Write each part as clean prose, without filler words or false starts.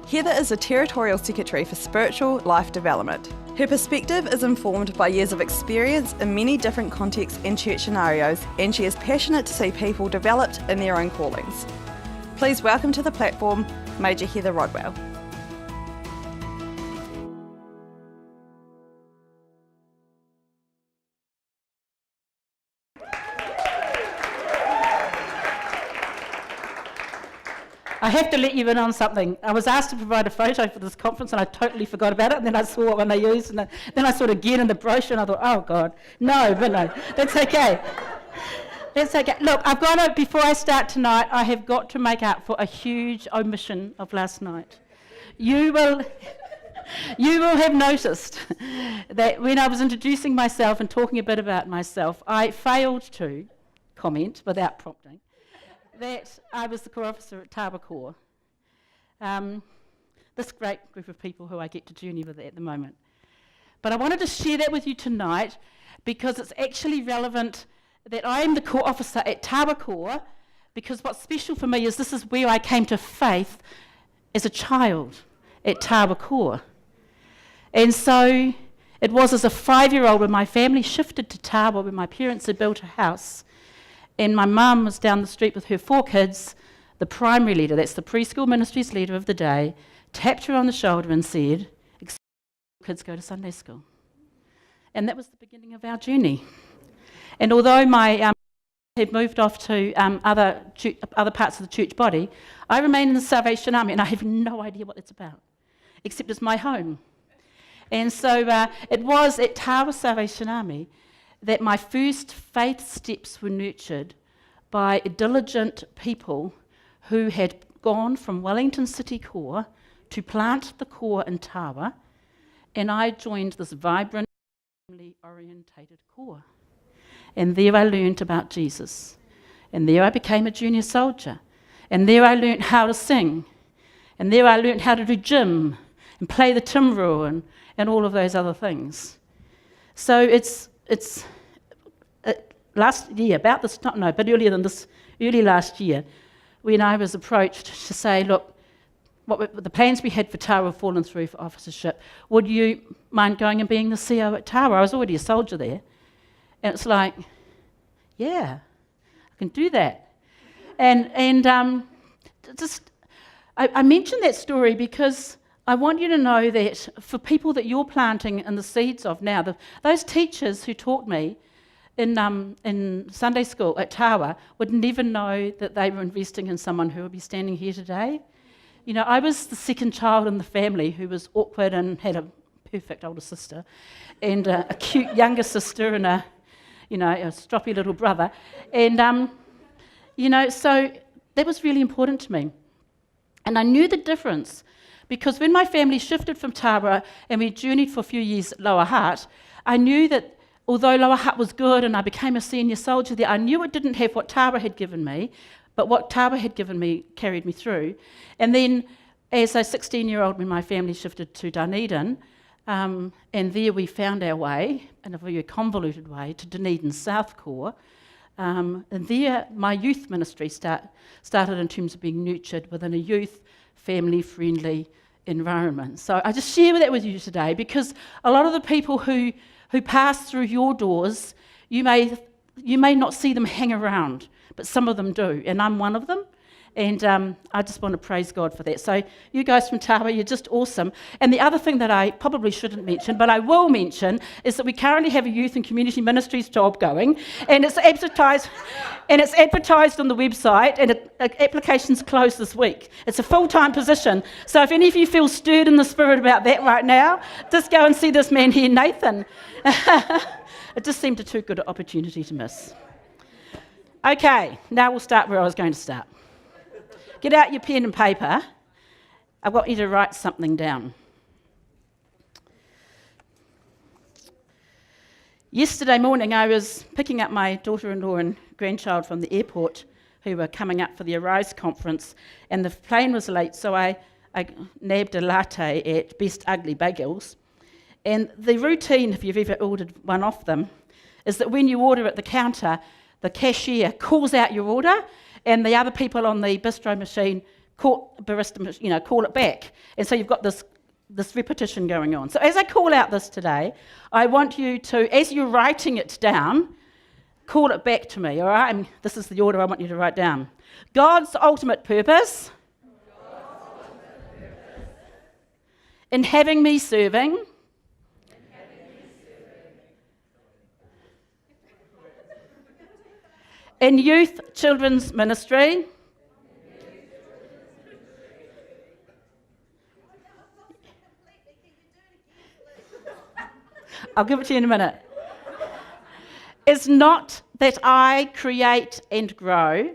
Heather is a Territorial Secretary for Spiritual Life Development. Her perspective is informed by years of experience in many different contexts and church scenarios, and she is passionate to see people developed in their own callings. Please welcome to the platform, Major Heather Rodwell. I have to let you in on something. I was asked to provide a photo for this conference and I totally forgot about it, and then I saw it when they used it, and then I saw it again in the brochure and I thought, oh God, no, that's okay. That's okay. Look, I've got to, before I start tonight, I have got to make up for a huge omission of last night. You will have noticed that when I was introducing myself and talking a bit about myself, I failed to comment without prompting that I was the core officer at Tāua Core. This great group of people who I get to journey with at the moment. But I wanted to share that with you tonight because it's actually relevant that I am the core officer at Tāua Core, because what's special for me is this is where I came to faith as a child at Tāua Core. And so it was as a 5-year-old when my family shifted to Tāua, when my parents had built a house, and my mum was down the street with her 4 kids. The primary leader, that's the preschool ministries leader of the day, tapped her on the shoulder and said, kids go to Sunday school. And that was the beginning of our journey. And although my had moved off to other parts of the church body, I remain in the Salvation Army, and I have no idea what it's about, except it's my home. And so it was at Tāua Salvation Army that my first faith steps were nurtured by diligent people who had gone from Wellington City Core to plant the core in Tāua, and I joined this vibrant, family-orientated core. And there I learned about Jesus, and there I became a junior soldier, and there I learnt how to sing, and there I learnt how to do gym and play the timbrel and all of those other things. So it's last year, earlier than this, early last year, when I was approached to say, look, what the plans we had for Tāua have fallen through for officership. Would you mind going and being the CO at Tāua? I was already a soldier there. And it's like, yeah, I can do that. And I mention that story because I want you to know that for people that you're planting in the seeds of now, those teachers who taught me in Sunday school at Tāua would never know that they were investing in someone who would be standing here today. You know, I was the second child in the family who was awkward and had a perfect older sister and a cute younger sister and a stroppy little brother. And, so that was really important to me. And I knew the difference because when my family shifted from Tāua and we journeyed for a few years at Lower Hutt, I knew that although Lower Hutt was good and I became a senior soldier there, I knew it didn't have what Tāua had given me, but what Tāua had given me carried me through. And then as a 16-year-old, when my family shifted to Dunedin, and there we found our way, in a very convoluted way, to Dunedin South Core. And there my youth ministry started in terms of being nurtured within a youth, family-friendly environment. So I just share that with you today because a lot of the people who pass through your doors, you may not see them hang around, but some of them do, and I'm one of them. And I just want to praise God for that. So you guys from Tāua, you're just awesome. And the other thing that I probably shouldn't mention, but I will mention, is that we currently have a youth and community ministries job going, and it's advertised on the website, and applications close this week. It's a full-time position. So if any of you feel stirred in the spirit about that right now, just go and see this man here, Nathan. It just seemed a too good an opportunity to miss. Okay, now we'll start where I was going to start. Get out your pen and paper. I want you to write something down. Yesterday morning, I was picking up my daughter-in-law and grandchild from the airport who were coming up for the Arise conference, and the plane was late, so I nabbed a latte at Best Ugly Bagels. And the routine, if you've ever ordered one off them, is that when you order at the counter, the cashier calls out your order, and the other people on the bistro machine call it back. And so you've got this repetition going on. So as I call out this today, I want you to, as you're writing it down, call it back to me, all right? And this is the order I want you to write down. God's ultimate purpose in having me serving in youth children's ministry I'll give it to you in a minute. Is not that I create and grow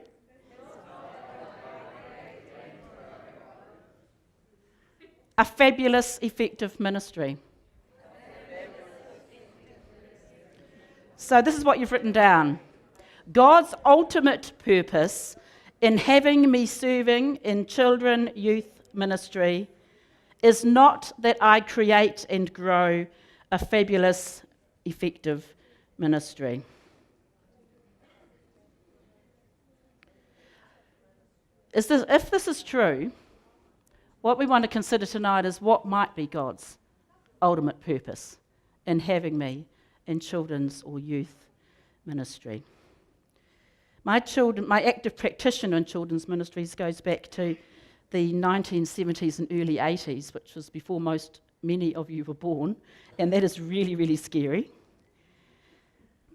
a fabulous, effective ministry. So this is what you've written down. God's ultimate purpose in having me serving in children, youth ministry is not that I create and grow a fabulous, effective ministry. If this is true, what we want to consider tonight is what might be God's ultimate purpose in having me in children's or youth ministry. My active practitioner in children's ministries goes back to the 1970s and early 80s, which was before many of you were born, and that is really, really scary.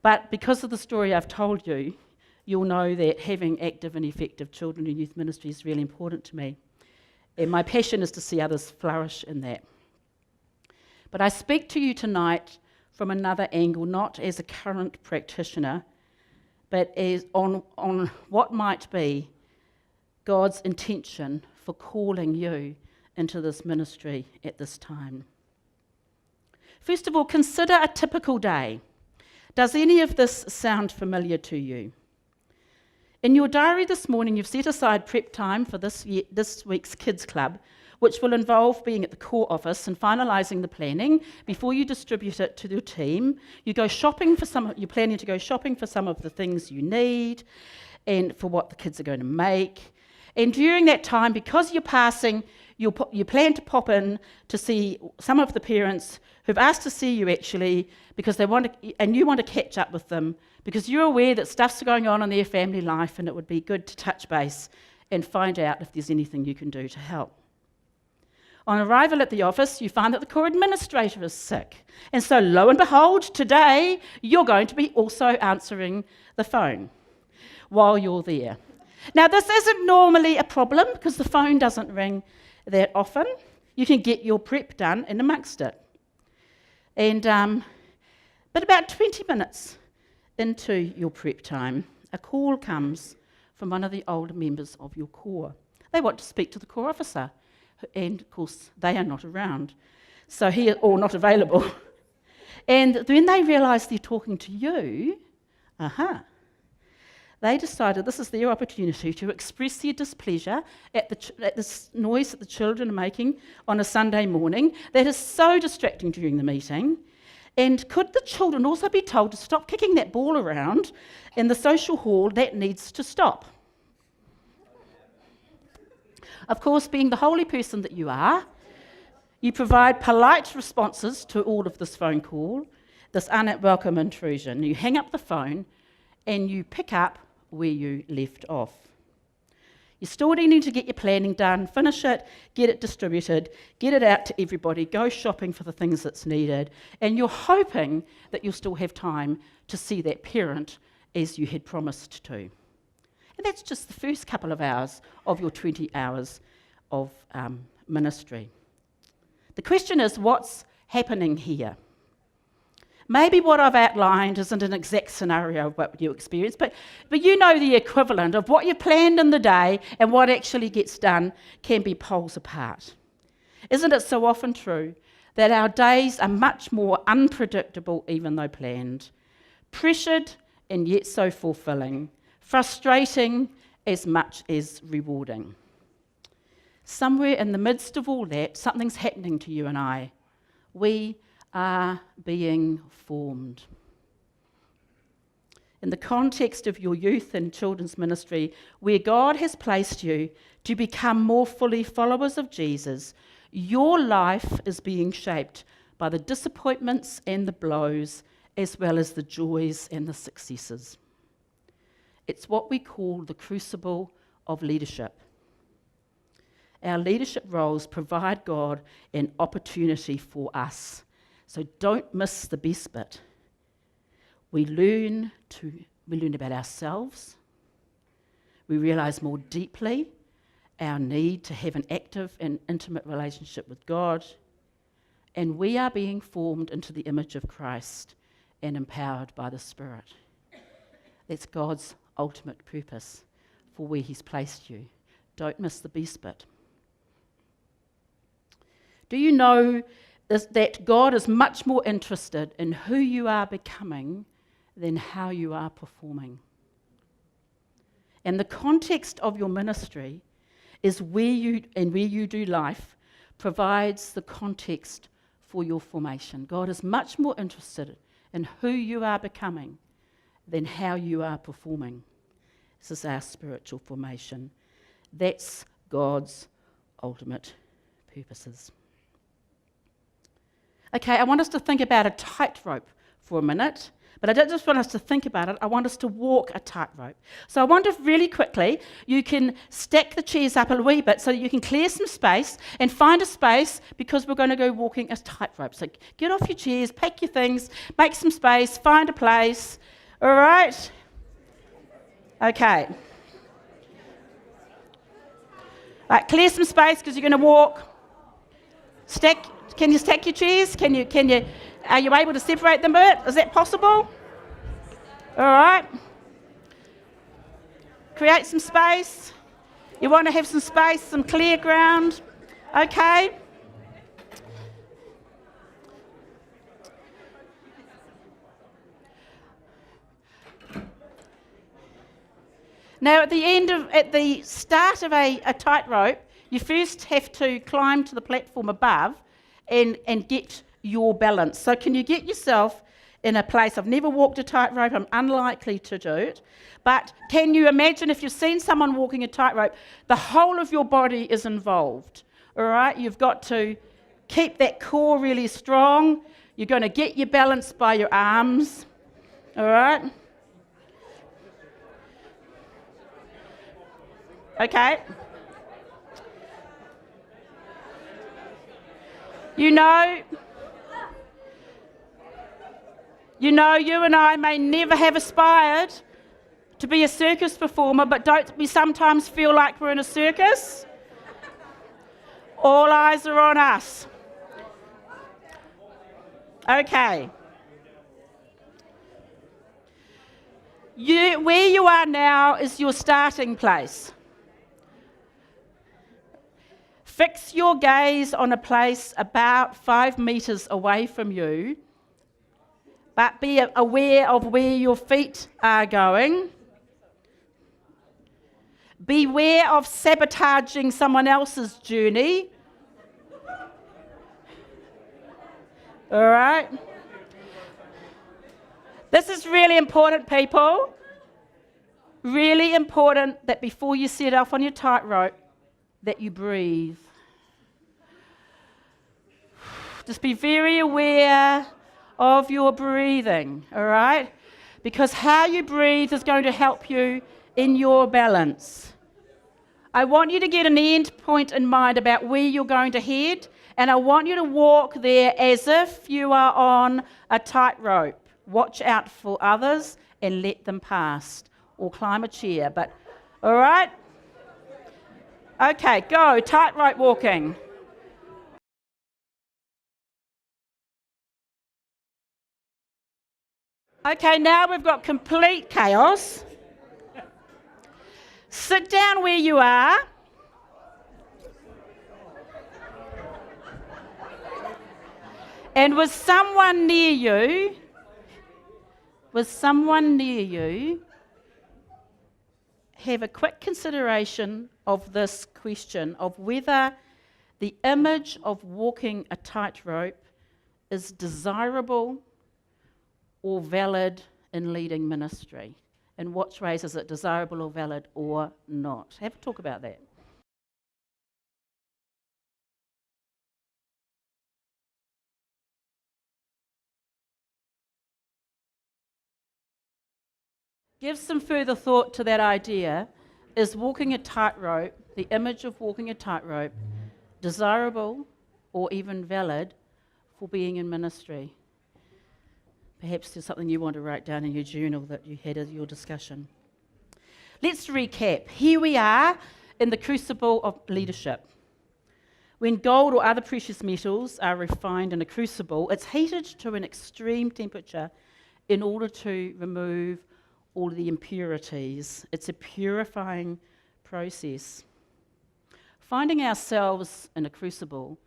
But because of the story I've told you, you'll know that having active and effective children and youth ministry is really important to me. And my passion is to see others flourish in that. But I speak to you tonight from another angle, not as a current practitioner, but as on what might be God's intention for calling you into this ministry at this time. First of all, consider a typical day. Does any of this sound familiar to you? In your diary this morning, you've set aside prep time for this week's Kids Club, which will involve being at the core office and finalising the planning before you distribute it to your team. You're planning to go shopping for some of the things you need and for what the kids are going to make. And during that time, because you're passing, you plan to pop in to see some of the parents who've asked to see you actually because they want to, and you want to catch up with them because you're aware that stuff's going on in their family life and it would be good to touch base and find out if there's anything you can do to help. On arrival at the office, you find that the core administrator is sick. And so lo and behold, today you're going to be also answering the phone while you're there. Now, this isn't normally a problem because the phone doesn't ring that often. You can get your prep done in amongst it. And but about 20 minutes into your prep time, a call comes from one of the older members of your core. They want to speak to the core officer, and of course they are not around, or not available. And when they realise they're talking to you, they decided this is their opportunity to express their displeasure at the noise that the children are making on a Sunday morning that is so distracting during the meeting. And could the children also be told to stop kicking that ball around in the social hall? That needs to stop. Of course, being the holy person that you are, you provide polite responses to all of this phone call, this unwelcome intrusion. You hang up the phone and you pick up where you left off. You're still needing to get your planning done, finish it, get it distributed, get it out to everybody, go shopping for the things that's needed, and you're hoping that you'll still have time to see that parent as you had promised to. And that's just the first couple of hours of your 20 hours of ministry. The question is, what's happening here? Maybe what I've outlined isn't an exact scenario of what you experience, but you know the equivalent of what you planned in the day and what actually gets done can be poles apart. Isn't it so often true that our days are much more unpredictable even though planned, pressured and yet so fulfilling, frustrating as much as rewarding? Somewhere in the midst of all that, something's happening to you and I. We are being formed. in the context of your youth and children's ministry, where God has placed you to become more fully followers of Jesus, your life is being shaped by the disappointments and the blows, as well as the joys and the successes. It's what we call the crucible of leadership. Our leadership roles provide God an opportunity for us. So don't miss the best bit. We learn about ourselves. We realise more deeply our need to have an active and intimate relationship with God. And we are being formed into the image of Christ and empowered by the Spirit. That's God's ultimate purpose for where He's placed you. Don't miss the best bit. Do you know that God is much more interested in who you are becoming than how you are performing? And the context of your ministry is where you do life provides the context for your formation. God is much more interested in who you are becoming than how you are performing. This is our spiritual formation. That's God's ultimate purposes. Okay, I want us to think about a tightrope for a minute, but I don't just want us to think about it, I want us to walk a tightrope. So I wonder if really quickly you can stack the chairs up a wee bit so that you can clear some space and find a space because we're going to go walking a tightrope. So get off your chairs, pack your things, make some space, find a place. All right? Okay. Right, clear some space because you're going to walk. Can you stack your chairs? Are you able to separate them a bit? Is that possible? All right. Create some space. You want to have some space, some clear ground. Okay. Now, at the start of a tightrope, you first have to climb to the platform above and get your balance. So can you get yourself in a place? I've never walked a tightrope, I'm unlikely to do it, but can you imagine if you've seen someone walking a tightrope, the whole of your body is involved, all right? You've got to keep that core really strong. You're going to get your balance by your arms, all right? Okay. You know, you and I may never have aspired to be a circus performer, but don't we sometimes feel like we're in a circus? All eyes are on us. Okay. Where you are now is your starting place. Fix your gaze on a place about 5 metres away from you, but be aware of where your feet are going. Beware of sabotaging someone else's journey. All right? This is really important, people. Really important that before you set off on your tightrope, that you breathe. Just be very aware of your breathing, all right? Because how you breathe is going to help you in your balance. I want you to get an end point in mind about where you're going to head, and I want you to walk there as if you are on a tightrope. Watch out for others and let them past, or climb a chair, but all right? Okay, go, tightrope walking. Okay, now we've got complete chaos. Sit down where you are. And with someone near you, have a quick consideration of this question of whether the image of walking a tightrope is desirable or valid in leading ministry? In what ways is it desirable or valid or not? Have a talk about that. Give some further thought to that idea. Is walking a tightrope, the image of walking a tightrope, desirable or even valid for being in ministry? Perhaps there's something you want to write down in your journal that you had as your discussion. Let's recap. Here we are in the crucible of leadership. When gold or other precious metals are refined in a crucible, it's heated to an extreme temperature in order to remove all of the impurities. It's a purifying process. Finding ourselves in a crucible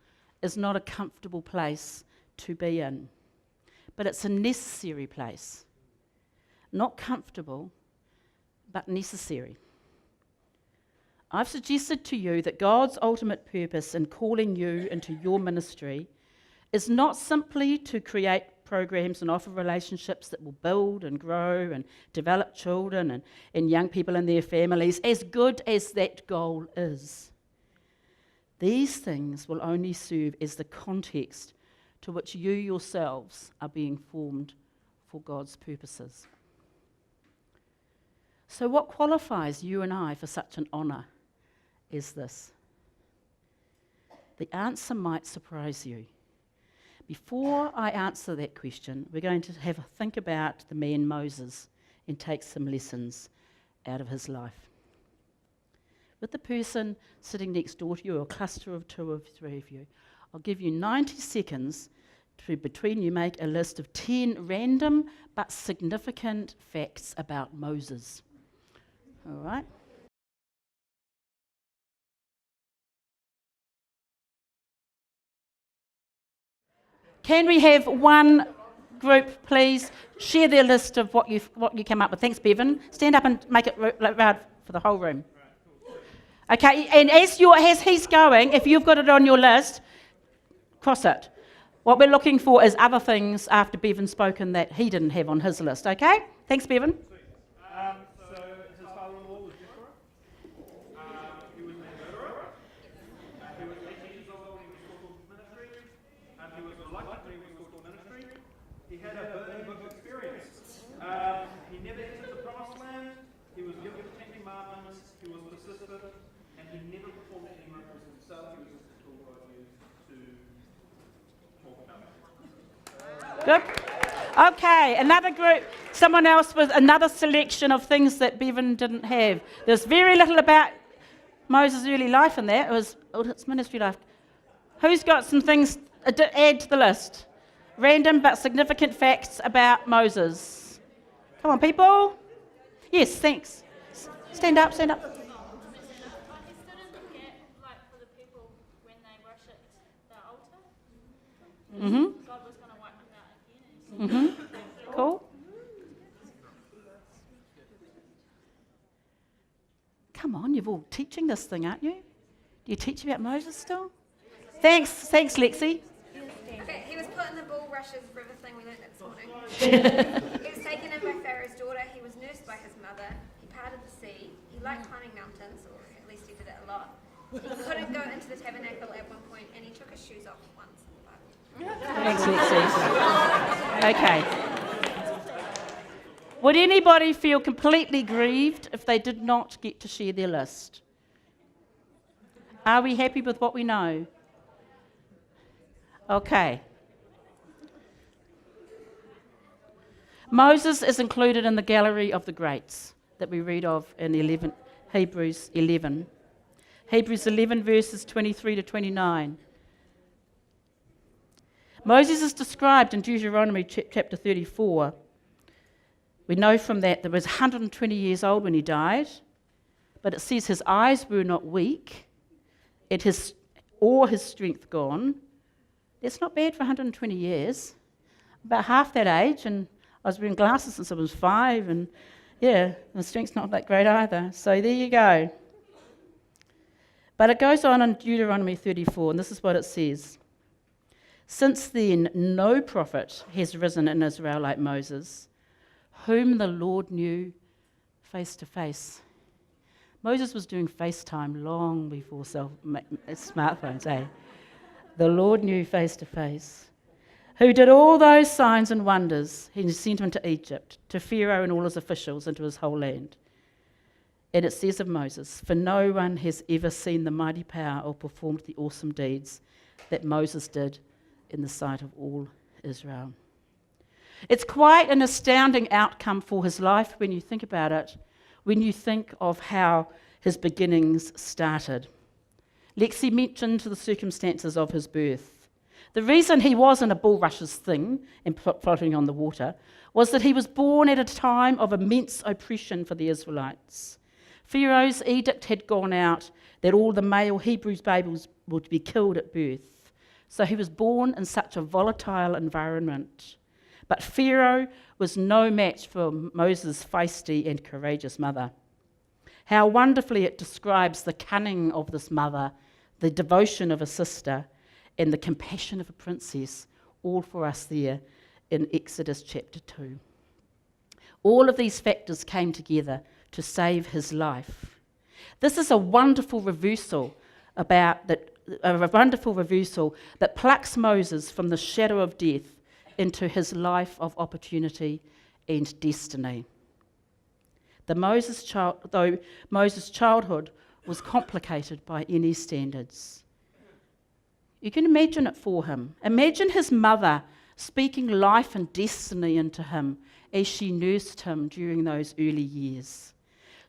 is not a comfortable place to be in, but it's a necessary place. Not comfortable, but necessary. I've suggested to you that God's ultimate purpose in calling you into your ministry is not simply to create programs and offer relationships that will build and grow and develop children and young people and their families, as good as that goal is. These things will only serve as the context to which you yourselves are being formed for God's purposes. So what qualifies you and I for such an honour as this? The answer might surprise you. Before I answer that question, we're going to have a think about the man Moses and take some lessons out of his life. With the person sitting next door to you, or a cluster of 2 or 3 of you, I'll give you 90 seconds to, between you, make a list of 10 random but significant facts about Moses. All right? Can we have one group, please, share their list of what you came up with? Thanks, Bevan. Stand up and make it loud for the whole room. Okay, and as he's going, if you've got it on your list, cross it. What we're looking for is other things after Bevan's spoken that he didn't have on his list, okay? Thanks, Bevan. So his father-in-law was Joshua. He was a murderer. He was 18 years old when he was called to ministry. He was reluctant when he was called to ministry. He had a burning book experience. He never entered the promised land. He was given the 10 commandments. He was persistent. And he never performed any miracles himself. He was just a tool God used to talk about it. Good. Okay, another group, someone else with another selection of things that Bevan didn't have. There's very little about Moses' early life in there. It was his ministry life. Who's got some things to add to the list? Random but significant facts about Moses. Come on, people. Yes, thanks. Stand up, stand up. Mm-hmm. God was going to wipe them out again. Mm-hmm. Cool. Come on, you're all teaching this thing, aren't you? Do you teach about Moses still? Thanks, Lexi. Okay, he was put in the bulrushes for everything we learned this morning. He was taken in by Pharaoh's daughter. He was nursed by his mother. He parted the sea. He liked climbing mountains, or at least he did it a lot. He couldn't go into the tabernacle at one point, and he took his shoes off once. Thanks, Lexi. Okay. Would anybody feel completely grieved if they did not get to share their list? Are we happy with what we know? Okay. Moses is included in the gallery of the greats that we read of in Hebrews 11. Hebrews 11 verses 23 to 29. Moses is described in Deuteronomy chapter 34. We know from that he was 120 years old when he died, but it says his eyes were not weak, or his strength gone. That's not bad for 120 years. About half that age, and I was wearing glasses since I was 5, and yeah, the strength's not that great either. So there you go. But it goes on in Deuteronomy 34, and this is what it says. Since then, no prophet has risen in Israel like Moses, whom the Lord knew face to face. Moses was doing FaceTime long before smartphones, eh? The Lord knew face to face. Who did all those signs and wonders. He sent him to Egypt, to Pharaoh and all his officials, and to his whole land. And it says of Moses, for no one has ever seen the mighty power or performed the awesome deeds that Moses did in the sight of all Israel. It's quite an astounding outcome for his life when you think about it, when you think of how his beginnings started. Lexi mentioned the circumstances of his birth. The reason he wasn't a bulrush's thing and floating on the water was that he was born at a time of immense oppression for the Israelites. Pharaoh's edict had gone out that all the male Hebrew babies would be killed at birth. So he was born in such a volatile environment. But Pharaoh was no match for Moses' feisty and courageous mother. How wonderfully it describes the cunning of this mother, the devotion of a sister, and the compassion of a princess, all for us there in Exodus chapter 2. All of these factors came together to save his life. This is a wonderful reversal that plucks Moses from the shadow of death into his life of opportunity and destiny. Though Moses' childhood was complicated by any standards. You can imagine it for him. Imagine his mother speaking life and destiny into him as she nursed him during those early years.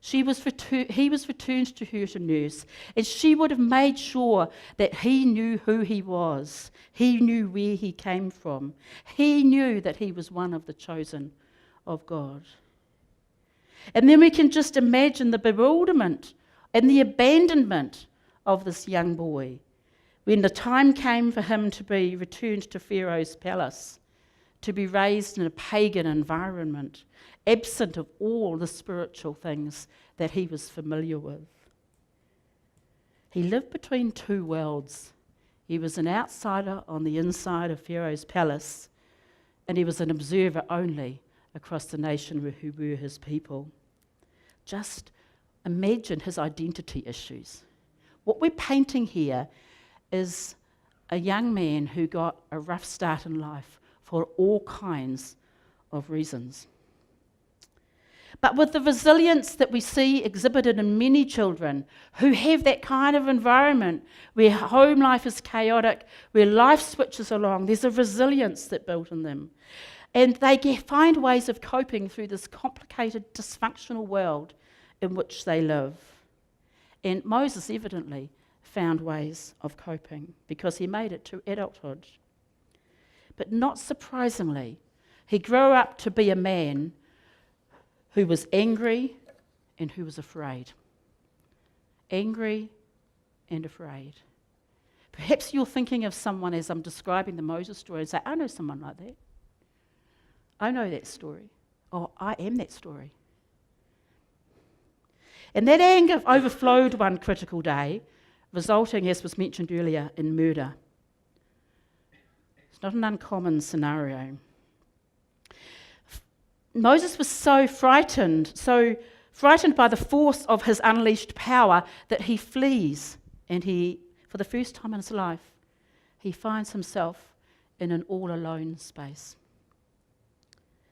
He was returned to her to nurse, and she would have made sure that he knew who he was. He knew where he came from. He knew that he was one of the chosen of God. And then we can just imagine the bewilderment and the abandonment of this young boy when the time came for him to be returned to Pharaoh's palace, to be raised in a pagan environment, absent of all the spiritual things that he was familiar with. He lived between two worlds. He was an outsider on the inside of Pharaoh's palace, and he was an observer only across the nation who were his people. Just imagine his identity issues. What we're painting here is a young man who got a rough start in life for all kinds of reasons. But with the resilience that we see exhibited in many children who have that kind of environment where home life is chaotic, where life switches along, there's a resilience that built in them. And they find ways of coping through this complicated, dysfunctional world in which they live. And Moses evidently found ways of coping because he made it to adulthood. But not surprisingly, he grew up to be a man who was angry and who was afraid. Angry and afraid. Perhaps you're thinking of someone as I'm describing the Moses story and say, I know someone like that. I know that story. Oh, I am that story. And that anger overflowed one critical day, resulting, as was mentioned earlier, in murder. It's not an uncommon scenario. Moses was so frightened by the force of his unleashed power that he flees, and for the first time in his life, he finds himself in an all-alone space.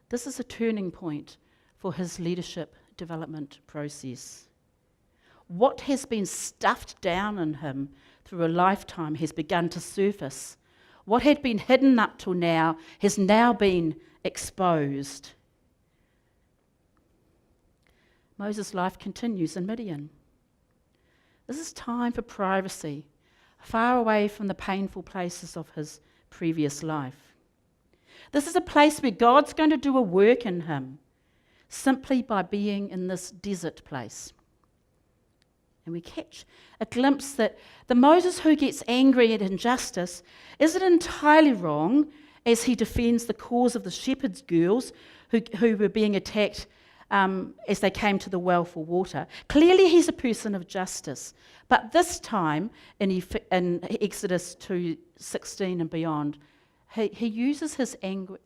This is a turning point for his leadership development process. What has been stuffed down in him through a lifetime has begun to surface. What had been hidden up till now has now been exposed. Moses' life continues in Midian. This is time for privacy, far away from the painful places of his previous life. This is a place where God's going to do a work in him, simply by being in this desert place. And we catch a glimpse that the Moses who gets angry at injustice isn't entirely wrong as he defends the cause of the shepherds' girls who were being attacked as they came to the well for water. Clearly he's a person of justice, but this time in Exodus 2:16 and beyond, he uses his anger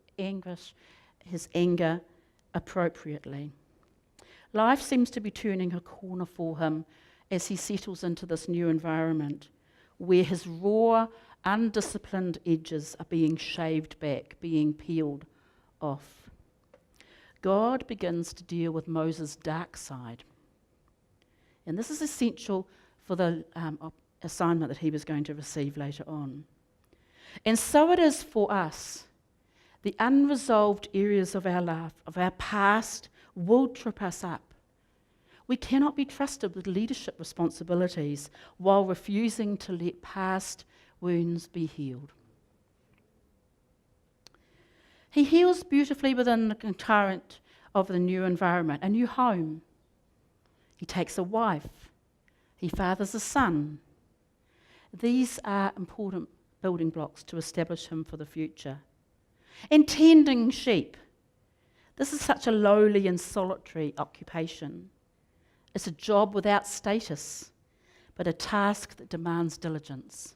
appropriately. Life seems to be turning a corner for him as he settles into this new environment where his raw, undisciplined edges are being shaved back, being peeled off. God begins to deal with Moses' dark side. And this is essential for the assignment that he was going to receive later on. And so it is for us. The unresolved areas of our life, of our past, will trip us up. We cannot be trusted with leadership responsibilities while refusing to let past wounds be healed. He heals beautifully within the current of the new environment, a new home. He takes a wife. He fathers a son. These are important building blocks to establish him for the future. And tending sheep. This is such a lowly and solitary occupation. It's a job without status, but a task that demands diligence.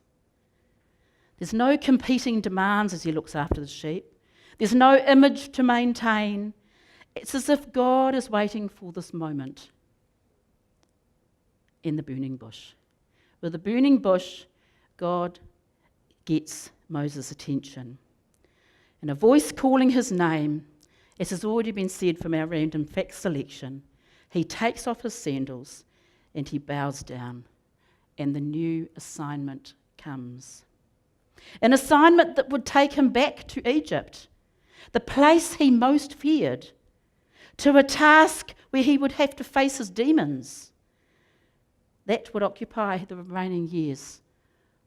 There's no competing demands as he looks after the sheep. There's no image to maintain. It's as if God is waiting for this moment in the burning bush. With the burning bush, God gets Moses' attention. And a voice calling his name, as has already been said from our random fact selection, he takes off his sandals and he bows down, and the new assignment comes. An assignment that would take him back to Egypt, the place he most feared, to a task where he would have to face his demons. That would occupy the remaining years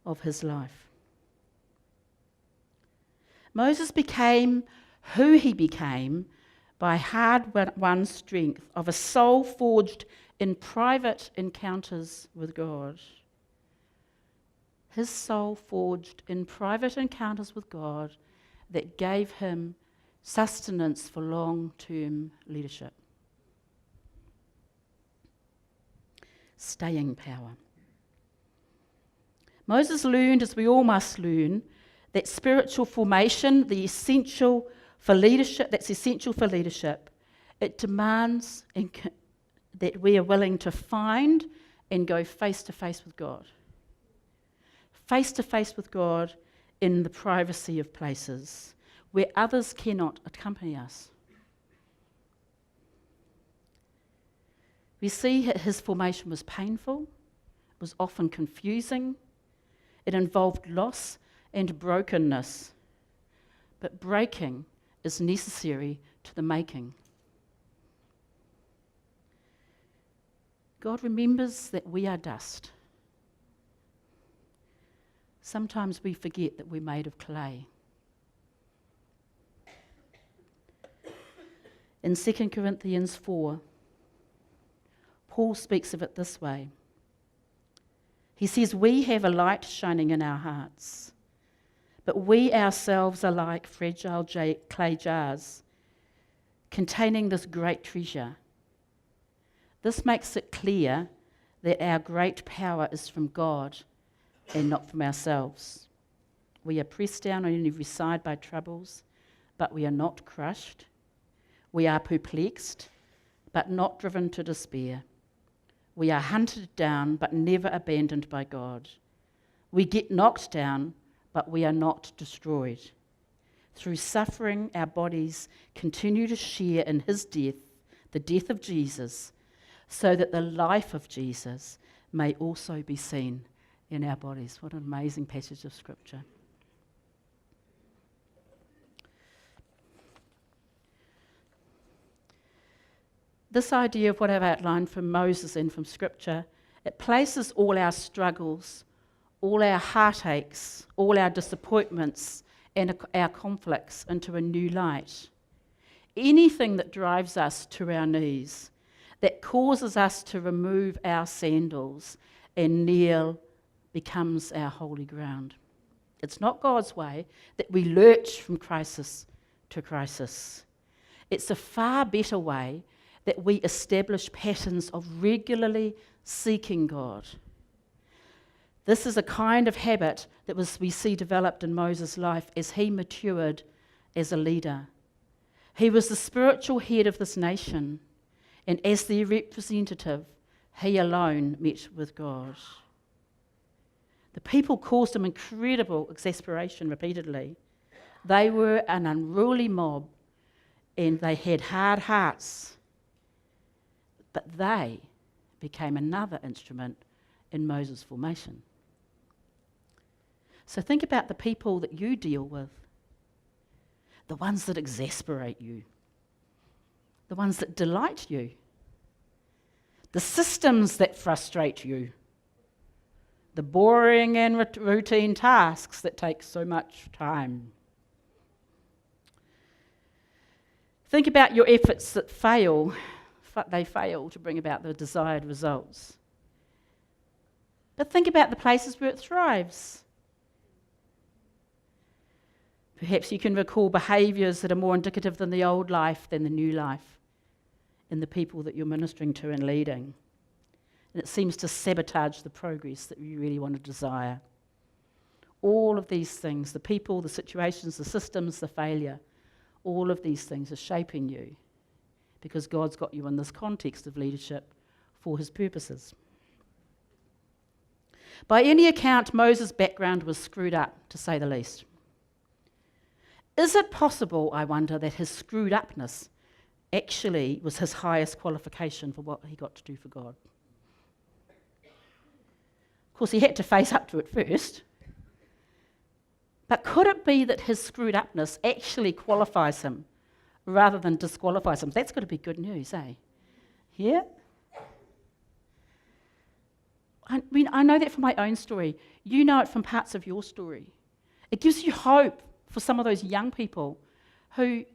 of his life. Moses became who he became by hard-won strength of a soul forged in private encounters with God. His soul forged in private encounters with God that gave him sustenance for long-term leadership. Staying power. Moses learned, as we all must learn, that spiritual formation, that's essential for leadership, it demands that we are willing to find and go face to face with God. Face to face with God in the privacy of places where others cannot accompany us. We see his formation was painful, was often confusing, it involved loss and brokenness. But breaking is necessary to the making. God remembers that we are dust. Sometimes we forget that we're made of clay. In 2 Corinthians 4, Paul speaks of it this way. He says, "We have a light shining in our hearts, but we ourselves are like fragile clay jars containing this great treasure. This makes it clear that our great power is from God and not from ourselves. We are pressed down on every side by troubles, but we are not crushed. We are perplexed, but not driven to despair. We are hunted down, but never abandoned by God. We get knocked down, but we are not destroyed. Through suffering, our bodies continue to share in his death, the death of Jesus, so that the life of Jesus may also be seen in our bodies." What an amazing passage of Scripture. This idea of what I've outlined from Moses and from Scripture, it places all our struggles, all our heartaches, all our disappointments, and our conflicts into a new light. Anything that drives us to our knees, that causes us to remove our sandals and kneel, becomes our holy ground. It's not God's way that we lurch from crisis to crisis. It's a far better way that we establish patterns of regularly seeking God. This is a kind of habit that we see developed in Moses' life as he matured as a leader. He was the spiritual head of this nation, and as their representative, he alone met with God. The people caused him incredible exasperation repeatedly. They were an unruly mob, and they had hard hearts. But they became another instrument in Moses' formation. So think about the people that you deal with, the ones that exasperate you, the ones that delight you, the systems that frustrate you, the boring and routine tasks that take so much time. Think about your efforts that fail. They fail to bring about the desired results. But think about the places where it thrives. Perhaps you can recall behaviours that are more indicative than the old life than the new life in the people that you're ministering to and leading. And it seems to sabotage the progress that you really want to desire. All of these things, the people, the situations, the systems, the failure, all of these things are shaping you because God's got you in this context of leadership for his purposes. By any account, Moses' background was screwed up, to say the least. Is it possible, I wonder, that his screwed upness actually was his highest qualification for what he got to do for God? Of course, he had to face up to it first. But could it be that his screwed upness actually qualifies him rather than disqualifies him? That's got to be good news, eh? Yeah? I mean, I know that from my own story. You know it from parts of your story. It gives you hope for some of those young people who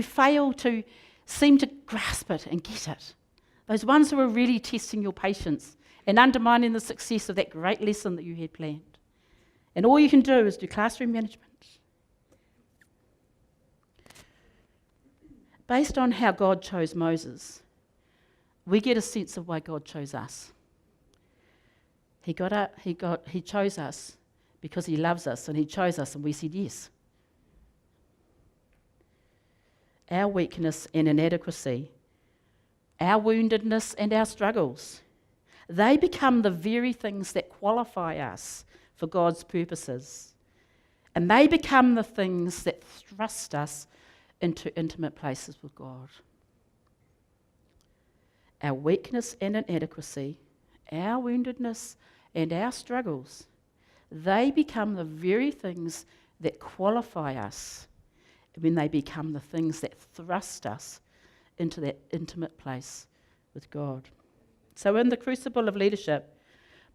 fail to seem to grasp it and get it. Those ones who are really testing your patience and undermining the success of that great lesson that you had planned. And all you can do is do classroom management. Based on how God chose Moses, we get a sense of why God chose us. He chose us because he loves us, and he chose us and we said yes. Our weakness and inadequacy, our woundedness and our struggles, they become the very things that qualify us for God's purposes. And they become the things that thrust us into intimate places with God. Our weakness and inadequacy, our woundedness and our struggles, they become the very things that qualify us when they become the things that thrust us into that intimate place with God. So in the crucible of leadership,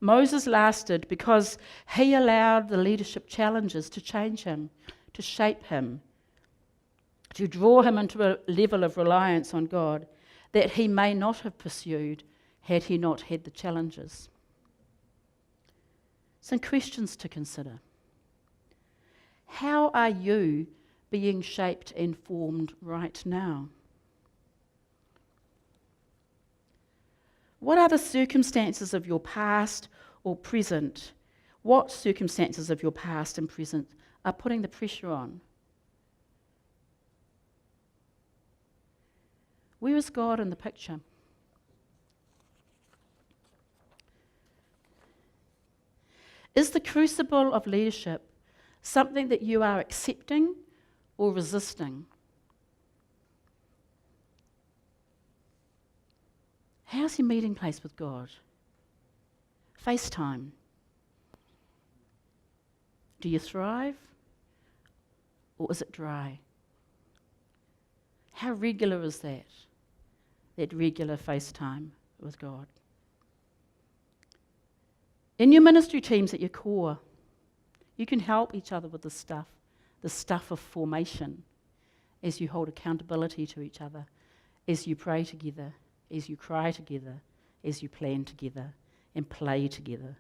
Moses lasted because he allowed the leadership challenges to change him, to shape him, to draw him into a level of reliance on God that he may not have pursued had he not had the challenges. Some questions to consider. How are you being shaped and formed right now? What are the circumstances of your past or present? What circumstances of your past and present are putting the pressure on? Where is God in the picture? Is the crucible of leadership something that you are accepting or resisting? How's your meeting place with God? FaceTime. Do you thrive or is it dry? How regular is that regular FaceTime with God? In your ministry teams at your core, you can help each other with the stuff of formation, as you hold accountability to each other, as you pray together, as you cry together, as you plan together and play together.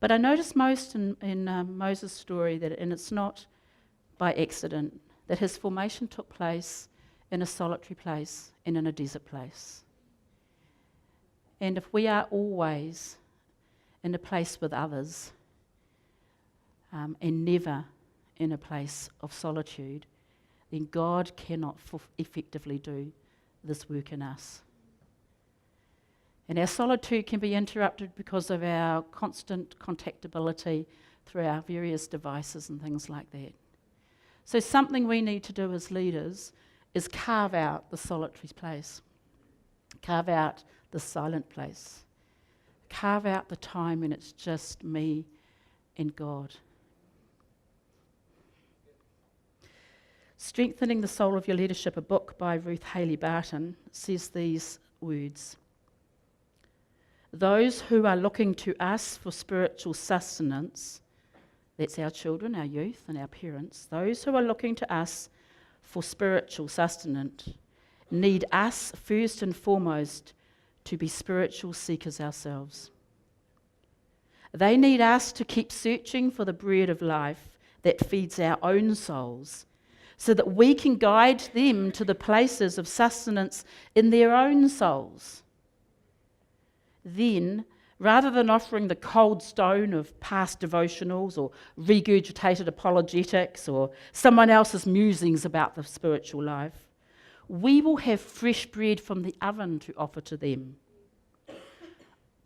But I notice most in Moses' story that, and it's not by accident, that his formation took place in a solitary place and in a desert place. And if we are always in a place with others and never in a place of solitude, then God cannot effectively do this work in us. And our solitude can be interrupted because of our constant contactability through our various devices and things like that. So something we need to do as leaders is carve out the solitary place, carve out the silent place, carve out the time when it's just me and God. Strengthening the Soul of Your Leadership, a book by Ruth Haley Barton, says these words: those who are looking to us for spiritual sustenance, that's our children, our youth, and our parents, those who are looking to us for spiritual sustenance need us first and foremost to be spiritual seekers ourselves. They need us to keep searching for the bread of life that feeds our own souls, so that we can guide them to the places of sustenance in their own souls. Then, rather than offering the cold stone of past devotionals or regurgitated apologetics or someone else's musings about the spiritual life, we will have fresh bread from the oven to offer to them,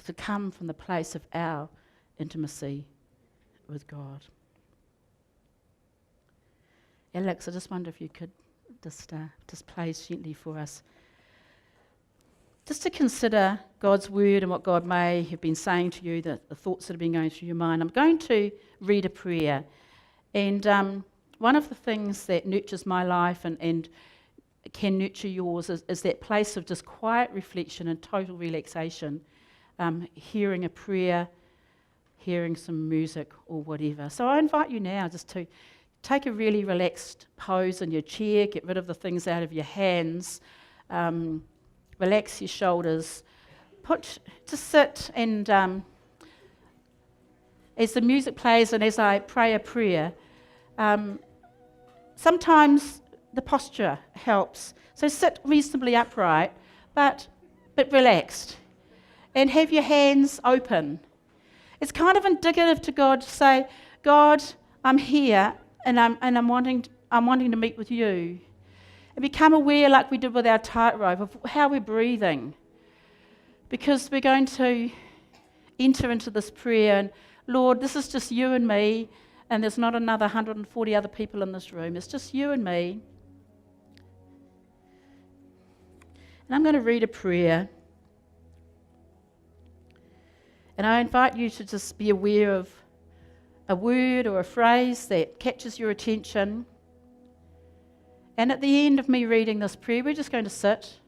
to come from the place of our intimacy with God. Alex, I just wonder if you could just play gently for us. Just to consider God's word and what God may have been saying to you, the thoughts that have been going through your mind. I'm going to read a prayer. And one of the things that nurtures my life and can nurture yours is that place of just quiet reflection and total relaxation, hearing a prayer, hearing some music or whatever. So I invite you now just to take a really relaxed pose in your chair, get rid of the things out of your hands, relax your shoulders, just sit and as the music plays and as I pray a prayer, sometimes the posture helps. So sit reasonably upright, but relaxed, and have your hands open. It's kind of indicative to God to say, God, I'm here and I'm wanting to meet with you. And become aware, like we did with our tightrope, of how we're breathing. Because we're going to enter into this prayer, and Lord, this is just you and me, and there's not another 140 other people in this room. It's just you and me. And I'm going to read a prayer. And I invite you to just be aware of a word or a phrase that catches your attention. And at the end of me reading this prayer, we're just going to sit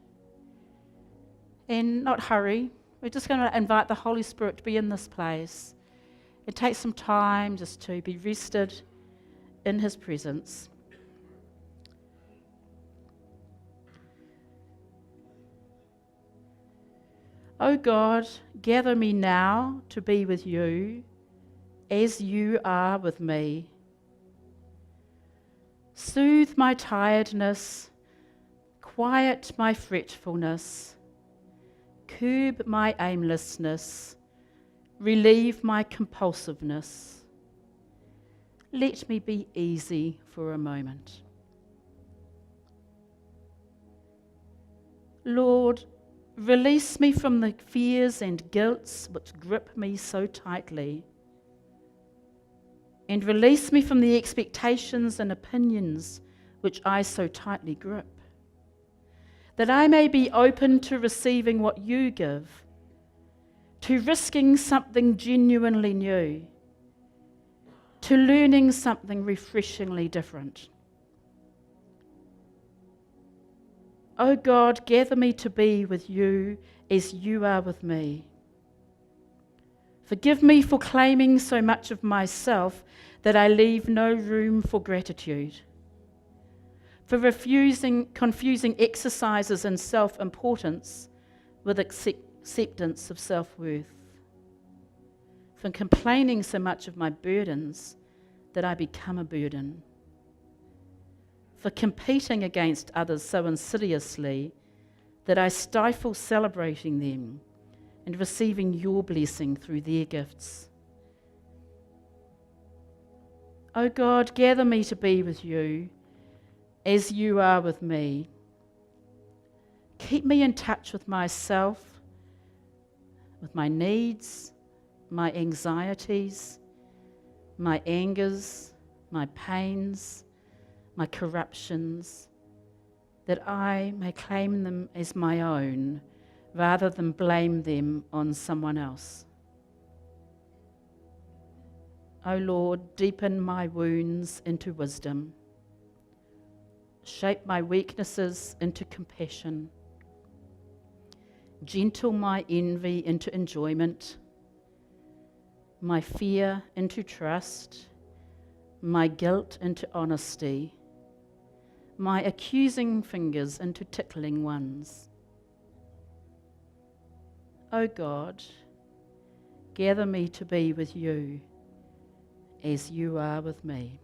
and not hurry. We're just going to invite the Holy Spirit to be in this place. It takes some time just to be rested in His presence. O God, gather me now to be with you as you are with me. Soothe my tiredness, quiet my fretfulness, curb my aimlessness, relieve my compulsiveness. Let me be easy for a moment. Lord, release me from the fears and guilts which grip me so tightly, and release me from the expectations and opinions which I so tightly grip, that I may be open to receiving what you give, to risking something genuinely new, to learning something refreshingly different. O God, gather me to be with you as you are with me. Forgive me for claiming so much of myself that I leave no room for gratitude, for confusing exercises in self-importance with acceptance of self-worth, for complaining so much of my burdens that I become a burden, for competing against others so insidiously that I stifle celebrating them and receiving your blessing through their gifts. O God, gather me to be with you as you are with me. Keep me in touch with myself, with my needs, my anxieties, my angers, my pains, my corruptions, that I may claim them as my own rather than blame them on someone else. O Lord, deepen my wounds into wisdom. Shape my weaknesses into compassion. Gentle my envy into enjoyment. My fear into trust. My guilt into honesty. My accusing fingers into tickling ones. O God, gather me to be with you as you are with me.